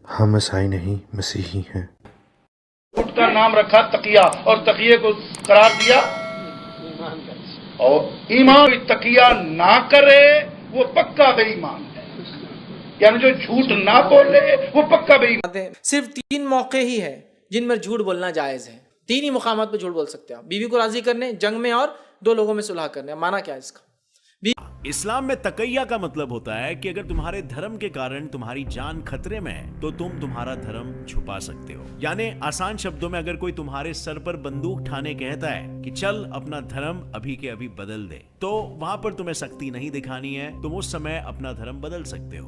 ہم عیسائی نہیں مسیحی ہیں۔ جھوٹ کا نام رکھا تقیہ اور تقیے کو قرار دیا اور ایمان تقیہ نہ کرے وہ پکا بے ایمان ہے، یعنی جو جھوٹ نہ بولے وہ پکا بے ایمان۔ صرف 3 موقع ہی ہے جن میں جھوٹ بولنا جائز ہے، 3 ہی مقامات پہ جھوٹ بول سکتے ہیں آپ، بیوی کو راضی کرنے، جنگ میں، اور 2 لوگوں میں صلح کرنے۔ معنی کیا ہے اس کا؟ اسلام میں تقیہ کا مطلب ہوتا ہے کہ اگر تمہارے دھرم کے کارن تمہاری جان خطرے میں ہے تو تم تمہارا دھرم چھپا سکتے ہو۔ یعنی آسان شبدوں میں اگر کوئی تمہارے سر پر بندوق ٹھانے کہتا ہے کہ چل اپنا دھرم ابھی کے ابھی بدل دے، تو وہاں پر تمہیں سختی نہیں دکھانی ہے، تم اس سمے اپنا دھرم بدل سکتے ہو۔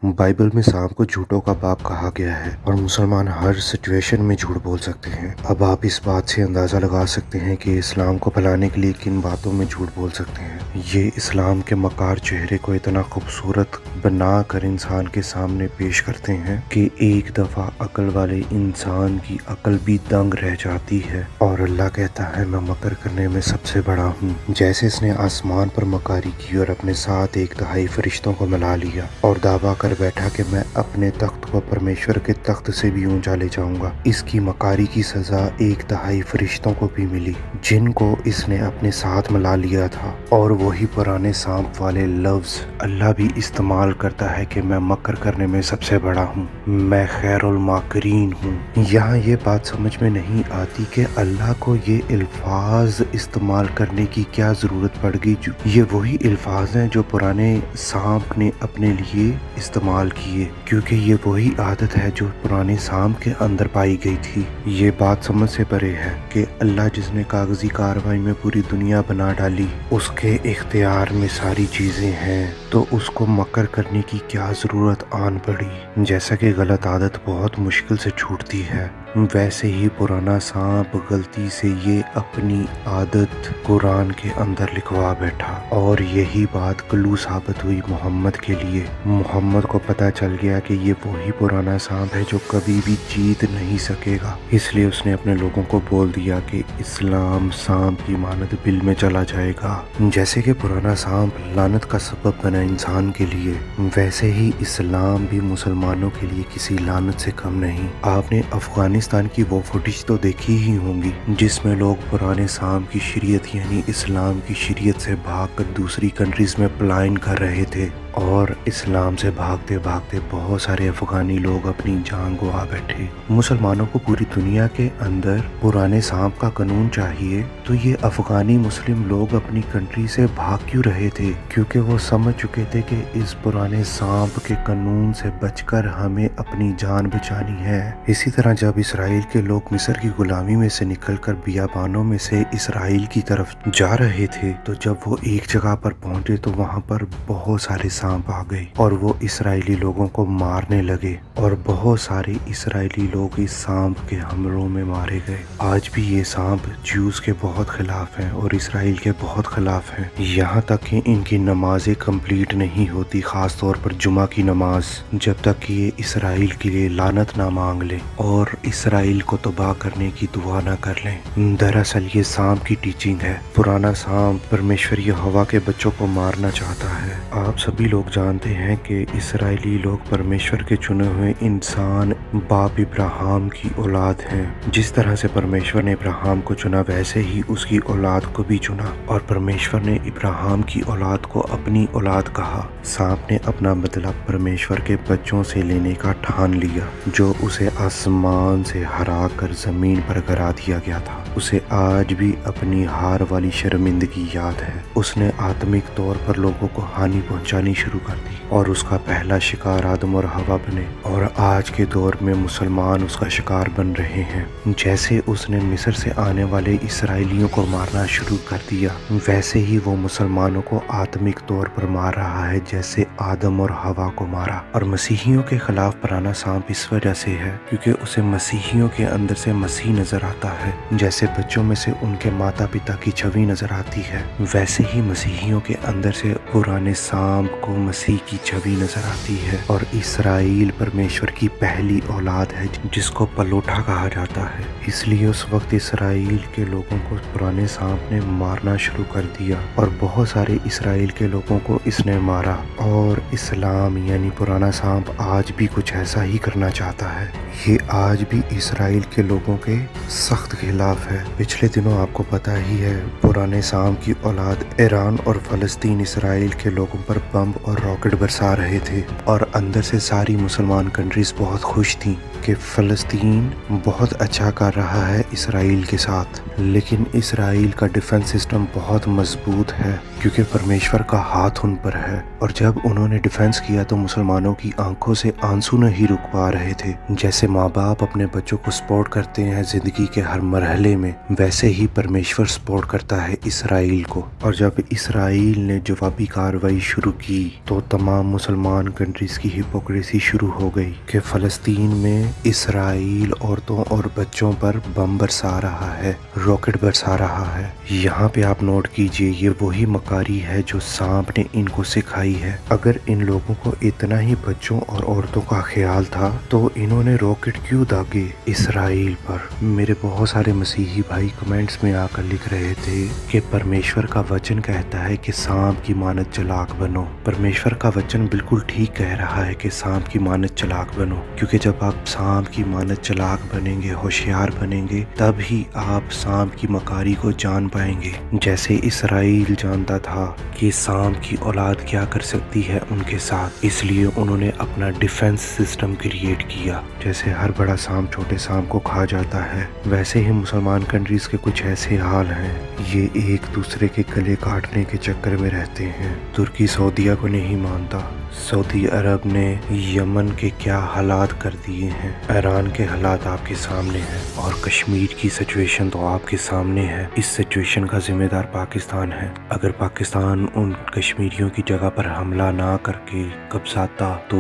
بائبل میں سانپ کو جھوٹوں کا باپ کہا گیا ہے اور مسلمان ہر سچویشن میں جھوٹ بول سکتے ہیں۔ اب آپ اس بات سے اندازہ لگا سکتے ہیں کہ اسلام کو پھیلانے کے لیے کن باتوں میں جھوٹ بول سکتے ہیں۔ یہ اسلام کے مکار چہرے کو اتنا خوبصورت بنا کر انسان کے سامنے پیش کرتے ہیں کہ ایک دفعہ عقل والے انسان کی عقل بھی دنگ رہ جاتی ہے، اور اللہ کہتا ہے میں مکر کرنے میں سب سے بڑا ہوں۔ جیسے اس نے آسمان پر مکاری کی اور اپنے ساتھ 1/3 فرشتوں کو ملا لیا اور دعویٰ کر بیٹھا کہ میں اپنے تخت کو پرمیشور کے تخت سے بھی اونچا لے جاؤں گا۔ اس کی مکاری کی سزا 1/3 فرشتوں کو بھی ملی جن کو اس نے اپنے ساتھ ملا لیا تھا، اور وہی پرانے سانپ والے لفظ اللہ بھی استعمال کرتا ہے کہ میں مکر کرنے میں سب سے بڑا ہوں، میں خیر الماکرین ہوں۔ یہاں یہ بات سمجھ میں نہیں آتی کہ اللہ کو یہ الفاظ استعمال کرنے کی کیا ضرورت پڑ گئی۔ یہ وہی الفاظ ہیں جو پرانے سانپ نے اپنے لیے استعمال کیے، کیونکہ یہ وہی عادت ہے جو پرانے سانپ کے اندر پائی گئی تھی۔ یہ بات سمجھ سے پرے ہے کہ اللہ جس نے کاغذی کارروائی میں پوری دنیا بنا ڈالی، اس کے اختیار میں ساری چیزیں ہیں، تو اس کو مکر کرنے کی کیا ضرورت آن پڑی؟ جیسا کہ غلط عادت بہت مشکل سے چھوٹتی ہے، ویسے ہی پرانا سانپ غلطی سے یہ اپنی عادت قرآن کے اندر لکھوا بیٹھا، اور یہی بات کلو ثابت ہوئی محمد کے لیے۔ محمد کو پتہ چل گیا کہ یہ وہی پرانا سانپ ہے جو کبھی بھی جیت نہیں سکے گا، اس لیے اس نے اپنے لوگوں کو بول دیا کہ اسلام سانپ کی مانند بل میں چلا جائے گا۔ جیسے کہ پرانا سانپ لعنت کا سبب بنا انسان کے لیے، ویسے ہی اسلام بھی مسلمانوں کے لیے کسی لعنت سے کم نہیں۔ آپ نے افغانستان کی وہ فوٹیج تو دیکھی ہی ہوں گی جس میں لوگ پرانے سانپ کی شریعت یعنی اسلام کی شریعت سے بھاگ کر دوسری کنٹریز میں پلائن کر رہے تھے، اور اسلام سے بھاگتے بھاگتے بہت سارے افغانی لوگ اپنی جان گوا بیٹھے۔ مسلمانوں کو پوری دنیا کے اندر پرانے سانپ کا قانون چاہیے، تو یہ افغانی مسلم لوگ اپنی کنٹری سے بھاگ کیوں رہے تھے؟ کیونکہ وہ سمجھ چکے تھے کہ اس پرانے سانپ کے قانون سے بچ کر ہمیں اپنی جان بچانی ہے۔ اسی طرح جب اسرائیل کے لوگ مصر کی غلامی میں سے نکل کر بیابانوں میں سے اسرائیل کی طرف جا رہے تھے، تو جب وہ ایک جگہ پر پہنچے تو وہاں پر بہت سارے سانپ آ گئے اور وہ اسرائیلی لوگوں کو مارنے لگے، اور بہت سارے اسرائیلی لوگ اس سانپ کے حملوں میں مارے گئے۔ آج بھی یہ سانپ جیوز کے بہت خلاف ہیں اور اسرائیل کے بہت خلاف ہیں، یہاں تک کہ ان کی نمازیں کمپلیٹ نہیں ہوتی، خاص طور پر جمعہ کی نماز، جب تک کہ یہ اسرائیل کے لیے لعنت نہ مانگ لیں اور اسرائیل کو تباہ کرنے کی دعا نہ کر لیں۔ دراصل یہ سانپ کی ٹیچنگ ہے۔ پرانا سانپ پرمیشور یہوہ کے بچوں کو مارنا چاہتا ہے۔ آپ سبھی لوگ جانتے ہیں کہ اسرائیلی لوگ پرمیشور کے چنے ہوئے انسان باپ ابراہیم کی اولاد ہیں۔ جس طرح سے پرمیشور نے ابراہیم کو چنا، ویسے ہی اس کی اولاد کو بھی چنا، اور پرمیشور نے ابراہیم کی اولاد کو اپنی اولاد کہا۔ سانپ نے اپنا بدلہ پرمیشور کے بچوں سے لینے کا ٹھان لیا، جو اسے آسمان سے ہرا کر زمین پر گرا دیا گیا تھا۔ اسے آج بھی اپنی ہار والی شرمندگی یاد ہے۔ اس نے آتمک طور پر لوگوں کو ہانی پہنچانی شروع کر دی، اور اس کا پہلا شکار آدم اور ہوا بنے، اور آج کے دور میں مسلمان اس کا شکار بن رہے ہیں۔ جیسے اس نے مصر سے آنے والے اسرائیلیوں کو مارنا شروع کر دیا، ویسے ہی وہ مسلمانوں کو آتمک طور پر مار رہا ہے، جیسے آدم اور ہوا کو مارا۔ اور مسیحیوں کے خلاف پرانا سانپ اس وجہ سے ہے کیونکہ اسے مسیحیوں کے اندر سے مسیح نظر آتا ہے، جیسے بچوں میں سے ان کے ماتا پتا کی چھوی نظر آتی ہے، ویسے ہی مسیحیوں کے اندر سے پرانے सांप को मसीह की छवि नजर आती है और इसराइल परमेश्वर की पहली औलाद है जिसको पलोठा कहा जाता है। इसलिए उस वक्त इसराइल के लोगों को पुराने सांप ने मारना शुरू कर दिया और बहुत सारे इसराइल के लोगों को इसने मारा। और इस्लाम यानी पुराना सांप आज भी कुछ ऐसा ही करना चाहता है। ये आज भी इसराइल के लोगों के सख्त खिलाफ है। पिछले दिनों आपको पता ही है पुराने सांप की औलाद ईरान और फलस्तीन इसराइल के लोगों पर बम और रॉकेट बरसा रहे थे और अंदर से सारी मुसलमान कंट्रीज बहुत खुश थीं कि फलस्तीन बहुत अच्छा कर रहा है इसराइल के साथ। लेकिन इसराइल का डिफेंस सिस्टम बहुत मजबूत है क्योंकि परमेश्वर का हाथ उन पर है। और जब उन्होंने डिफेंस किया तो मुसलमानों की आंखों से आंसू नहीं रुक पा रहे थे। जैसे माँ बाप अपने बच्चों को सपोर्ट करते हैं जिंदगी के हर मरहले में, वैसे ही परमेश्वर सपोर्ट करता है इसराइल को। और जब इसराइल ने जवाबी कार्रवाई शुरू की तो तमाम मुसलमान कंट्रीज की हिपोक्रेसी शुरू हो गई कि फलस्तीन में इसराइल औरतों और बच्चों पर बम बरसा रहा है, रॉकेट बरसा रहा है। यहाँ पे आप नोट कीजिए, ये वही मकारी है जो सांप ने इनको सिखाई है। अगर इन लोगों को इतना ही बच्चों और औरतों का ख्याल था तो इन्होंने रॉकेट क्यों दागे इसराइल पर। मेरे बहुत सारे मसीही भाई कमेंट्स में आकर लिख रहे थे कि परमेश्वर का वचन कहता है कि सांप की मानद चालाक बनो। परमेश्वर का वचन बिल्कुल ठीक कह रहा है कि सांप की मानद चालाक बनो, क्योंकि जब आप सांप की मानद चालाक बनेंगे, होशियार बनेंगे, तब ही आप सांप की मकारी को जान पाएंगे। जैसे इसराइल जानता था कि सांप की औलाद क्या कर सकती है उनके साथ, इसलिए उन्होंने अपना डिफेंस सिस्टम क्रिएट किया। जैसे हर बड़ा सांप छोटे सांप को खा जाता है, वैसे ही मुसलमान कंट्रीज के कुछ ऐसे हाल हैं। ये एक दूसरे के गले काटने के चक्कर में रहते हैं। तुर्की सऊदीया को नहीं मानता, सऊदी अरब ने यमन के क्या हालात कर दिए हैं, ईरान के हालात आपके सामने हैं और कश्मीर की सिचुएशन तो आपके सामने है। इस सिचुएशन का जिम्मेदार पाकिस्तान है। अगर पाकिस्तान उन कश्मीरियों की जगह पर हमला ना करके कब्जाता तो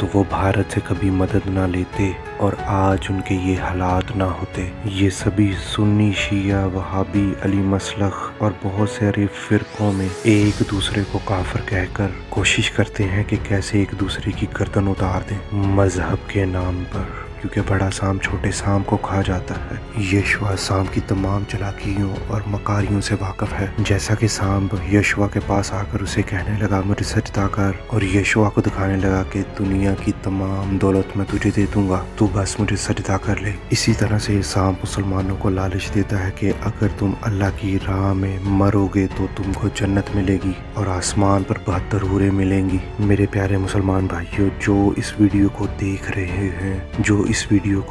वो भारत से कभी मदद ना लेते और आज उनके ये हालात ना होते। ये सभी सुन्नी, शिया, वहाबी, अली मसलख और बहुत सारे फिरकों में एक दूसरे को काफिर कहकर कोशिश करते हैं कि कैसे एक दूसरे की गर्दन उतार दें मजहब के नाम पर, क्योंकि बड़ा सांप छोटे सांप को खा जाता है। यशुआ सांप की तमाम चालाकियों और मकारियों से वाकिफ है। जैसा कि सांप यशुआ के पास आकर उसे कहने लगा मुझे सजदा कर, और यशुआ को दिखाने लगा कि दुनिया की तमाम दौलत मैं तुझे दे दूंगा, तू बस मुझे सजदा कर ले। इसी तरह से सांप मुसलमानों को लालच देता है कि अगर तुम अल्लाह की राह में मरोगे तो तुमको जन्नत मिलेगी और आसमान पर 72 हूरें मिलेंगी। मेरे प्यारे मुसलमान भाइयों, जो इस वीडियो को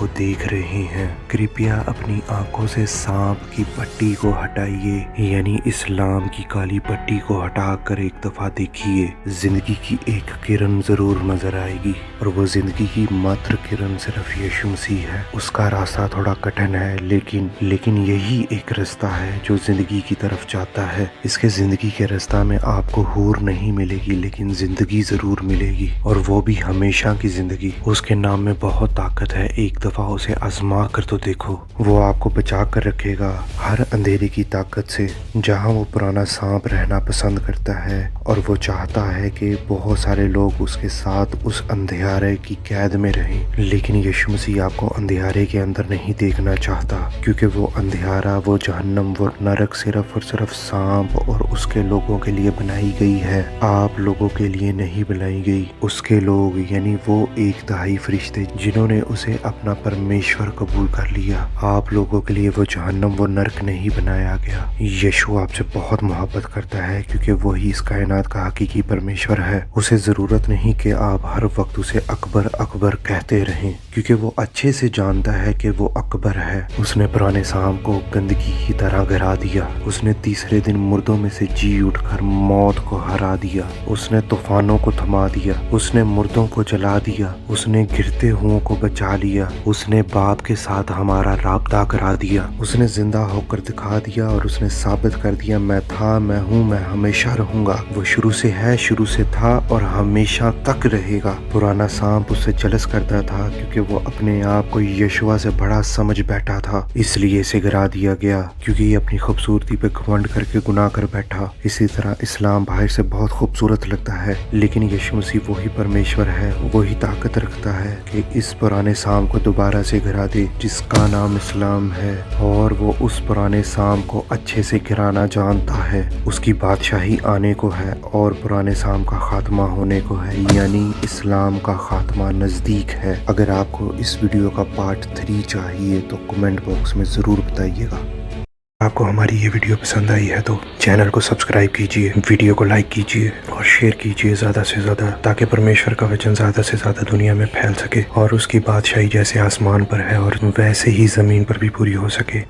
देख रहे हैं, कृपया अपनी आंखों से सांप की पट्टी को हटाइए, यानी इस्लाम की काली पट्टी को हटाकर एक दफा देखिए। जिंदगी की एक किरण जरूर नजर आएगी और वो जिंदगी की मात्र किरण सिर्फ यीशु मसीह है। उसका रास्ता थोड़ा कठिन है, लेकिन यही एक रास्ता है जो जिंदगी की तरफ जाता है। इसके जिंदगी के रास्ता में आपको हूर नहीं मिलेगी, लेकिन जिंदगी जरूर मिलेगी, और वो भी हमेशा की जिंदगी। उसके नाम में बहुत ताकत है। एक दफा उसे आजमा कर तो देखो, वो आपको बचा कर रखेगा हर अंधेरे की ताकत से। जहाँ वो पुराना सांप रहना पसंद करता है और वो चाहता है कि बहुत सारे लोग उसके साथ उस अंधेरे की कैद में रहें, लेकिन यीशु मसीह आपको अंधेरे के अंदर नहीं देखना चाहता, क्योंकि वो अंधेरा, वो जहन्नम, वो नरक सिर्फ और सिर्फ सांप और उसके लोगों के लिए बनाई गई है। आप लोगों के लिए नहीं बनाई गई। उसके लोग यानी वो 1/3 फरिश्ते जिन्होंने उसे अपना परमेश्वर कबूल कर लिया, आप लोगों के लिए वो जहन्नम, वो नरक नहीं बनाया गया। यीशु आपसे बहुत मोहब्बत करता है क्योंकि वही इस कायनात का हकीकी परमेश्वर है। उसे जरूरत नहीं कि आप हर वक्त उसे अकबर अकबर कहते रहें, क्योंकि वो अच्छे से जानता है कि वो अकबर है। उसने पुराने सांप को गंदगी की तरह गिरा दिया। उसने तीसरे दिन मुर्दों में से जी उठकर मौत को हरा दिया। उसने तूफानों को थमा दिया। उसने मुर्दों को जला दिया। उसने गिरते हुओं को बचा लिया। उसने बाप के साथ हमारा राब्ता करा दिया। उसने जिंदा होकर दिखा दिया और उसने साबित कर दिया मैं था, मैं हूँ, मैं हमेशा रहूंगा। वही शुरू से है, शुरू से था और हमेशा तक रहेगा। पुराना सांप उससे जलस करता था क्योंकि वो अपने आप को यशुआ से बड़ा समझ बैठा था, इसलिए इसे गिरा दिया गया क्योंकि ये अपनी खूबसूरती पे घमंड करके गुनाह कर बैठा। इसी तरह इस्लाम बाहर से बहुत खूबसूरत लगता है, लेकिन यीशु मसीह वही परमेश्वर है, वही ताकत रखता है कि इस पुराने सांप को दोबारा से गिरा दे जिसका नाम इस्लाम है, और वो उस पुराने सांप को अच्छे से गिराना जानता है। उसकी बादशाही आने को है और पुराने सांप का खात्मा होने को है, यानी इस्लाम का खात्मा नज़दीक है। अगर आपको इस वीडियो का पार्ट 3 चाहिए तो कमेंट बॉक्स में ज़रूर बताइएगा। आपको हमारी ये वीडियो पसंद आई है तो चैनल को सब्सक्राइब कीजिए, वीडियो को लाइक कीजिए और शेयर कीजिए ज़्यादा से ज़्यादा, ताकि परमेश्वर का वचन ज़्यादा से ज़्यादा दुनिया में फैल सके और उसकी बादशाही जैसे आसमान पर है और वैसे ही ज़मीन पर भी पूरी हो सके।